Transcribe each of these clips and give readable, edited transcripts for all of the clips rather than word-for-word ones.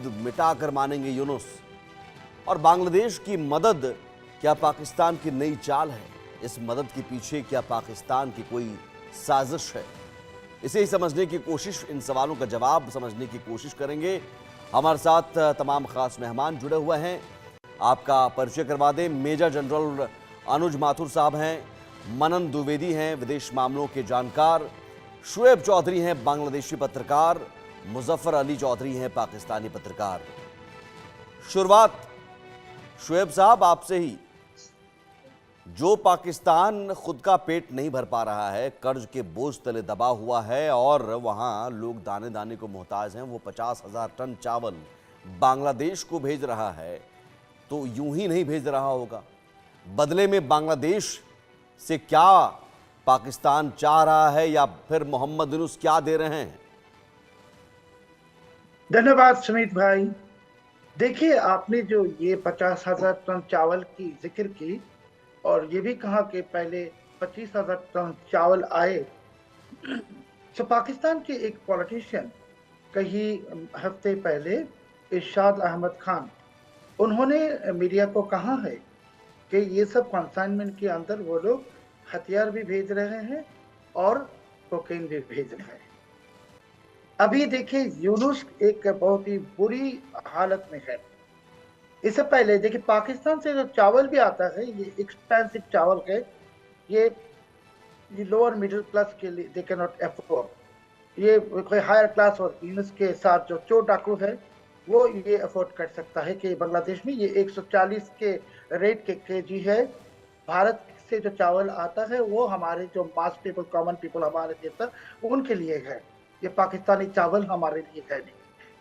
खुद मिटाकर मानेंगे यूनुस। और बांग्लादेश की मदद क्या पाकिस्तान की नई चाल है? इस मदद के पीछे क्या पाकिस्तान की कोई साजिश है? इसे ही समझने की कोशिश, इन सवालों का जवाब समझने की कोशिश करेंगे। हमारे साथ तमाम खास मेहमान जुड़े हुए हैं। आपका परिचय करवा दें, मेजर जनरल अनुज माथुर साहब हैं, मनन द्विवेदी हैं विदेश मामलों के जानकार, शुएब चौधरी हैं बांग्लादेशी पत्रकार, मुजफ्फर अली चौधरी हैं पाकिस्तानी पत्रकार। शुरुआत शुएब साहब आपसे ही। जो पाकिस्तान खुद का पेट नहीं भर पा रहा है, कर्ज के बोझ तले दबा हुआ है और वहां लोग दाने दाने को मोहताज हैं, वो 50,000 टन चावल बांग्लादेश को भेज रहा है, तो यूं ही नहीं भेज रहा होगा। बदले में बांग्लादेश से क्या पाकिस्तान चाह रहा है या फिर मोहम्मद यूनुस क्या दे रहे हैं? धन्यवाद सुमित भाई। देखिए, आपने जो ये 50,000 टन चावल की जिक्र की और ये भी कहा कि पहले 25,000 टन चावल आए, तो पाकिस्तान के एक पॉलिटिशियन कई हफ्ते पहले इरशाद अहमद खान, उन्होंने मीडिया को कहा है कि ये सब कंसाइनमेंट के अंदर वो लोग हथियार भी भेज रहे हैं और कोकेन भी भेज रहे हैं। अभी देखिए, यूनुस एक बहुत ही बुरी हालत में है। इससे पहले देखिए, पाकिस्तान से जो चावल भी आता है, ये एक्सपेंसिव चावल है। ये लोअर मिडिल क्लास के लिए दे कैन नॉट अफोर्ड। ये कोई हायर क्लास और यूनुस के साथ जो चोर डाकू है, वो ये अफोर्ड कर सकता है कि बांग्लादेश में ये 140 के रेट के केजी है। भारत से जो चावल आता है वो हमारे जो मास पीपल, कॉमन पीपल हमारे देश उनके लिए है। ये पाकिस्तानी चावल हमारे लिए है नहीं,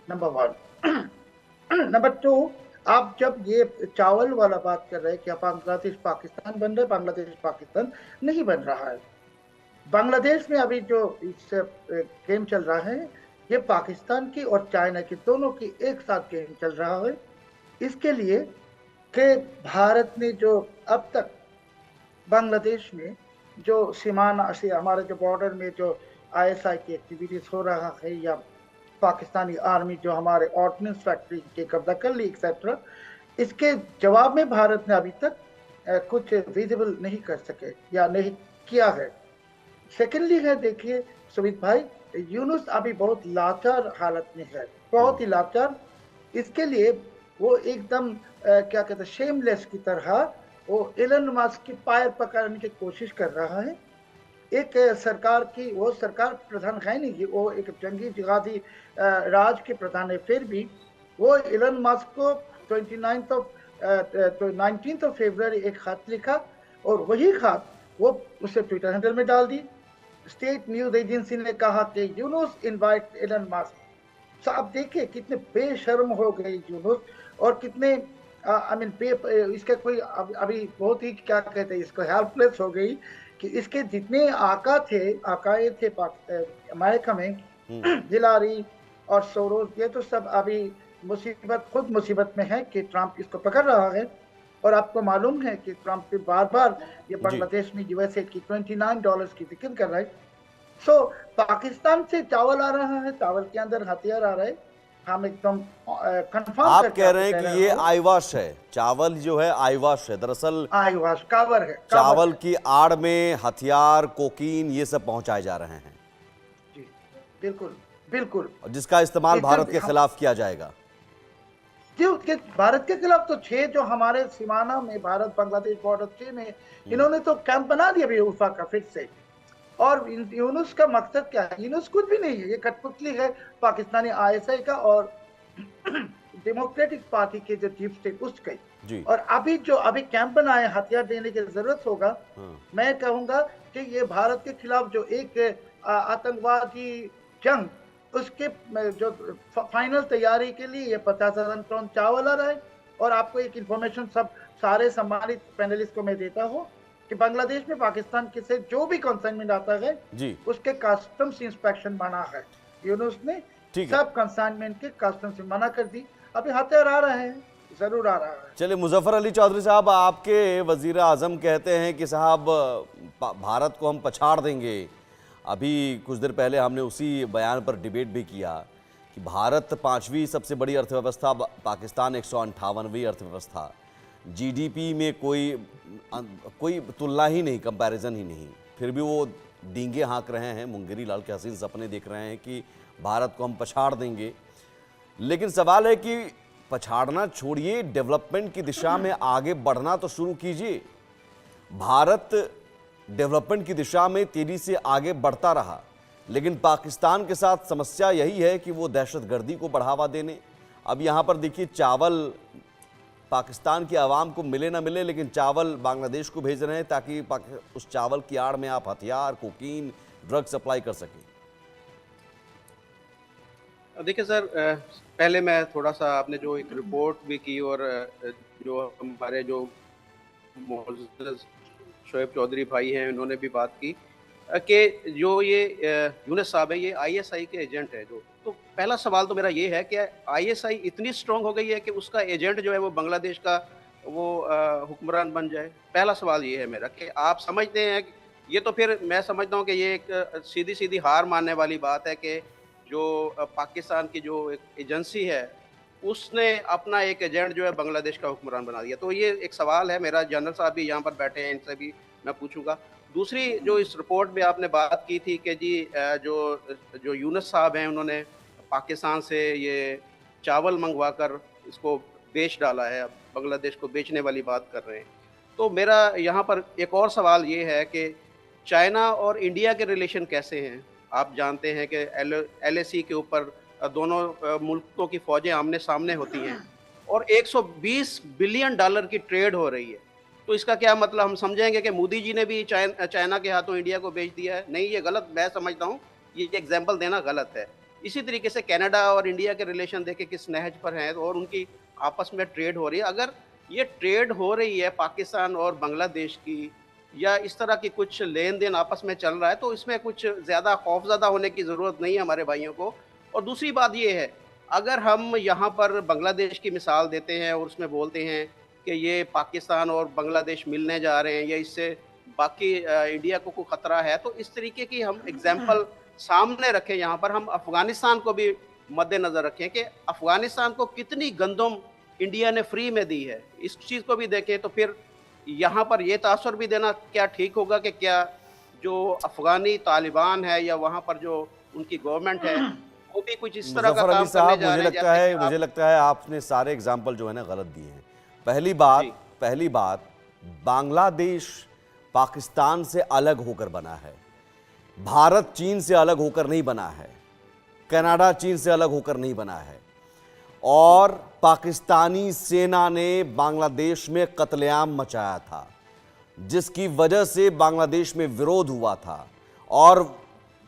नंबर 1। नंबर 2, आप जब ये चावल वाला बात कर रहे हैं कि बांग्लादेश पाकिस्तान बन रहा है, बांग्लादेश पाकिस्तान नहीं बन रहा है। बांग्लादेश में अभी जो इस गेम चल रहा है, ये पाकिस्तान की और चाइना की दोनों की एक साथ गेम चल रहा है। इसके लिए कि भारत ने जो अब तक बांग्लादेश में जो सीमाना से हमारे जो बॉर्डर में जो आईएसआई की एक्टिविटीज हो रहा है, या पाकिस्तानी आर्मी जो हमारे ऑर्डिनेंस फैक्ट्री के कब्जा कर ली एक्सेट्रा, इसके जवाब में भारत ने अभी तक कुछ विजिबल नहीं कर सके या नहीं किया है। सेकेंडली है, देखिए सुमित भाई, यूनुस अभी बहुत लाचार हालत में है, बहुत ही लाचार। इसके लिए वो एकदम क्या कहते हैं, शेमलेस की तरह वो एलन मस्क की पैर पकड़ने की कोशिश कर रहा है। एक सरकार की, वो सरकार प्रधान है नहीं, वो एक जंगी जिहादी राज के प्रधान है, फिर भी वो एलन मस्क को 19 फरवरी एक खत लिखा और वही खत वो उसे ट्विटर हैंडल में डाल दी। स्टेट न्यूज एजेंसी ने कहा कि यूनुस इनवाइट एलन मस्क। तो आप देखिए कितने बेशर्म हो गए यूनुस, और कितने इसका कोई अभी बहुत ही क्या कहते हैं, इसको हेल्पलेस हो गई कि इसके जितने आकाए थे अमेरिका में, हिलारी और सोरोस, ये तो सब अभी खुद मुसीबत में है कि ट्रंप इसको पकड़ रहा है। और आपको मालूम है कि ट्रंप भी बार बार ये बांग्लादेश में यूएसए की $29 की जिक्र कर रहा है। सो पाकिस्तान से चावल आ रहा है, चावल के अंदर हथियार आ रहा है। हम एकदम कंफर्म आप कह रहे हैं कि ये आईवाश है, चावल जो है आईवाश है, दरअसल आईवाश कावर है, चावल की आड़ में हथियार, कोकीन, ये सब पहुंचाए जा रहे हैं। जी बिल्कुल बिल्कुल, जिसका इस्तेमाल भारत के खिलाफ किया जाएगा। भारत के खिलाफ तो 6 जो हमारे सीमाना में, भारत बांग्लादेश बॉर्डर 6 में इन्होंने तो कैंप बना दिया भी उफा का फिर से। और यूनुस का मकसद क्या है? यूनुस कुछ भी नहीं है, ये कठपुतली है पाकिस्तानी आईएसआई का और डेमोक्रेटिक पार्टी के जो चीफ स्टेट उसके। और अभी कैंप बनाए, हथियार देने की जरूरत होगा। मैं कहूंगा कि ये भारत के खिलाफ जो एक आतंकवादी जंग, उसके जो फाइनल तैयारी के लिए ये 50,000 टन चावल आ रहा है। और आपको एक इंफॉर्मेशन सब सारे सम्मानित पैनलिस्ट को मैं देता हूँ कि बांग्लादेश में पाकिस्तान के से जो भी कंसाइनमेंट आता है उसके कस्टम्स इंस्पेक्शन मना है। यूनुस ने सब कंसाइनमेंट के कस्टम्स से मना कर दी। अभी हथियार आ रहे हैं, जरूर आ रहा है। चलिए, मुजफ्फर अली चौधरी साहब, आपके वजीर आजम कहते हैं कि साहब भारत को हम पछाड़ देंगे। अभी कुछ देर पहले हमने उसी बयान पर डिबेट भी किया कि कि भारत 5वीं सबसे बड़ी अर्थव्यवस्था, पाकिस्तान 158वीं अर्थव्यवस्था, जीडीपी में कोई तुलना ही नहीं, कंपैरिजन ही नहीं, फिर भी वो डींगे हाँक रहे हैं, मुंगेरी लाल के हसीन सपने देख रहे हैं कि भारत को हम पछाड़ देंगे। लेकिन सवाल है कि पछाड़ना छोड़िए, डेवलपमेंट की दिशा में आगे बढ़ना तो शुरू कीजिए। भारत डेवलपमेंट की दिशा में तेजी से आगे बढ़ता रहा, लेकिन पाकिस्तान के साथ समस्या यही है कि वो दहशतगर्दी को बढ़ावा देने। अब यहाँ पर देखिए, चावल पाकिस्तान की आवाम को मिले ना मिले, लेकिन चावल बांग्लादेश को भेज रहे हैं ताकि उस चावल की आड़ में आप हथियार, कोकीन, ड्रग सप्लाई कर सकें। देखिए सर, पहले मैं थोड़ा सा, आपने जो एक रिपोर्ट भी की और जो हमारे जो मोअज़्ज़ज़ शोएब चौधरी भाई हैं, उन्होंने भी बात की कि जो ये यूनुस साहब है, ये आईएसआई के एजेंट है। तो पहला सवाल तो मेरा ये है कि आईएसआई इतनी स्ट्रांग हो गई है कि उसका एजेंट जो है वो बांग्लादेश का वो हुक्मरान बन जाए। पहला सवाल ये है मेरा कि आप समझते हैं कि ये, तो फिर मैं समझता हूँ कि ये एक सीधी सीधी हार मानने वाली बात है कि जो पाकिस्तान की जो एक एजेंसी है उसने अपना एक एजेंट जो है बांग्लादेश का हुक्मरान बना दिया। तो ये एक सवाल है मेरा, जनरल साहब भी यहाँ पर बैठे हैं, इनसे भी मैं पूछूंगा। दूसरी, जो इस रिपोर्ट में आपने बात की थी कि जी जो यूनुस साहब हैं, उन्होंने पाकिस्तान से ये चावल मंगवा कर इसको बेच डाला है, अब बांग्लादेश को बेचने वाली बात कर रहे हैं। तो मेरा यहाँ पर एक और सवाल ये है कि चाइना और इंडिया के रिलेशन कैसे हैं? आप जानते हैं कि LAC के ऊपर दोनों मुल्कों की फ़ौजें आमने सामने होती हैं और 120 बिलियन डॉलर की ट्रेड हो रही है। तो इसका क्या मतलब, हम समझेंगे कि मोदी जी ने भी चाइना के हाथों इंडिया को बेच दिया है? नहीं, ये गलत, मैं समझता हूँ ये एग्जाम्पल देना गलत है। इसी तरीके से कनाडा और इंडिया के रिलेशन देखें किस नहज पर हैं और उनकी आपस में ट्रेड हो रही है। अगर ये ट्रेड हो रही है पाकिस्तान और बांग्लादेश की, या इस तरह की कुछ लेन देन आपस में चल रहा है, तो इसमें कुछ ज़्यादा खौफज़दा होने की ज़रूरत नहीं है हमारे भाइयों को। और दूसरी बात ये है, अगर हम यहाँ पर बांग्लादेश की मिसाल देते हैं और उसमें बोलते हैं कि ये पाकिस्तान और बांग्लादेश मिलने जा रहे हैं या इससे बाकी इंडिया को कोई ख़तरा है, तो इस तरीके की हम एग्जाम्पल सामने रखें। यहाँ पर हम अफ़गानिस्तान को भी मद्देनज़र रखें कि अफ़गानिस्तान को कितनी गंदम इंडिया ने फ्री में दी है, इस चीज़ को भी देखें। तो फिर यहाँ पर ये तासुर भी देना क्या ठीक होगा कि क्या जो अफ़गानी तालिबान है या वहाँ पर जो उनकी गवर्नमेंट है वो भी कुछ इस तरह का काम करने जा रहे हैं? मुझे लगता है आपने सारे एग्जाम्पल जो है ना गलत दिए हैं। पहली बात, बांग्लादेश पाकिस्तान से अलग होकर बना है, भारत चीन से अलग होकर नहीं बना है, कनाडा चीन से अलग होकर नहीं बना है, और पाकिस्तानी सेना ने बांग्लादेश में कत्लेआम मचाया था, जिसकी वजह से बांग्लादेश में विरोध हुआ था और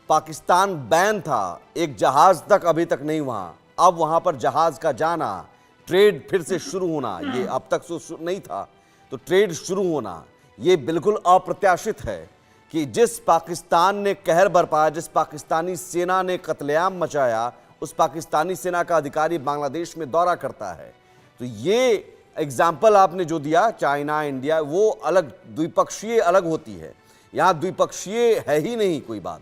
पाकिस्तान बैन था। एक जहाज तक अभी तक नहीं वहां, अब वहां पर जहाज का जाना, ट्रेड फिर से शुरू होना, ये अब तक नहीं था, तो ट्रेड शुरू होना ये बिल्कुल अप्रत्याशित है कि जिस पाकिस्तान ने कहर बरपाया, जिस पाकिस्तानी सेना ने कत्लेआम मचाया, उस पाकिस्तानी सेना का अधिकारी बांग्लादेश में दौरा करता है। तो ये एग्जाम्पल आपने जो दिया चाइना इंडिया, वो अलग द्विपक्षीय अलग होती है, यहाँ द्विपक्षीय है ही नहीं कोई बात।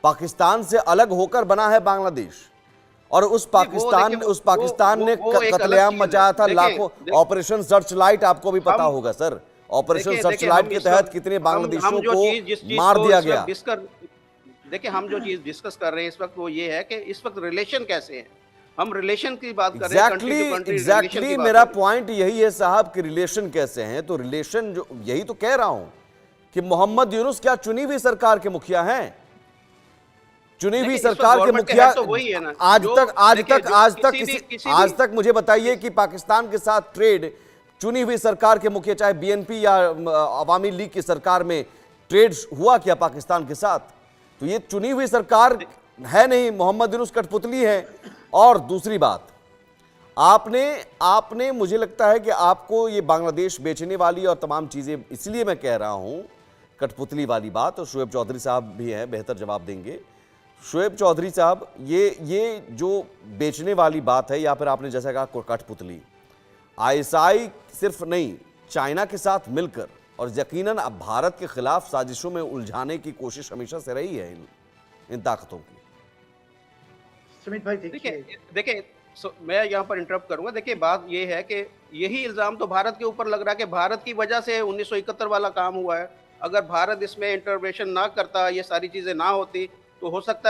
पाकिस्तान से अलग होकर बना है बांग्लादेश, और उस पाकिस्तान ने कत्लेआम मचाया था लाखों। ऑपरेशन सर्च लाइट आपको भी पता होगा सर, ऑपरेशन सर्च लाइट के तहत कितने बांग्लादेशियों को मार दिया गया। देखिए, हम जो चीज डिस्कस कर रहे हैं इस वक्त वो ये है कि इस वक्त रिलेशन कैसे हैं, हम रिलेशन की बात कर रहे हैं। एग्जैक्टली मेरा पॉइंट यही है साहब कि रिलेशन कैसे हैं। तो रिलेशन जो, यही तो कह रहा हूं कि मोहम्मद यूनुस क्या चुनी हुई सरकार के मुखिया हैं? चुनी हुई सरकार के मुखिया तो वही है ना। आज तक मुझे बताइए कि पाकिस्तान के साथ ट्रेड चुनी हुई सरकार के मुखिया, चाहे बीएनपी या अवामी लीग की सरकार में ट्रेड हुआ क्या पाकिस्तान के साथ? तो ये चुनी हुई सरकार है नहीं, मोहम्मद यूनुस कठपुतली है। और दूसरी बात, आपने मुझे लगता है कि आपको ये बांग्लादेश बेचने वाली और तमाम चीजें, इसलिए मैं कह रहा हूं कठपुतली वाली बात, और शोएब चौधरी साहब भी हैं, बेहतर जवाब देंगे। शोएब चौधरी साहब, ये जो बेचने वाली बात है, या फिर आपने जैसा कहा कठपुतली, आईएसआई सिर्फ नहीं, चाइना के साथ मिलकर और यकीनन अब भारत के खिलाफ साजिशों में उलझाने की कोशिश हमेशा से रही है इन ताकतों की। सुमित भाई देखिए देखिए। देखिए मैं यहाँ पर इंटरप्ट करूंगा। देखिए बात ये है कि यही इल्जाम तो भारत के ऊपर लग रहा है कि भारत की वजह से 1971 वाला काम हुआ है। अगर भारत इसमें इंटरवेंशन ना करता, ये सारी चीजें ना होती, तो हो सकता है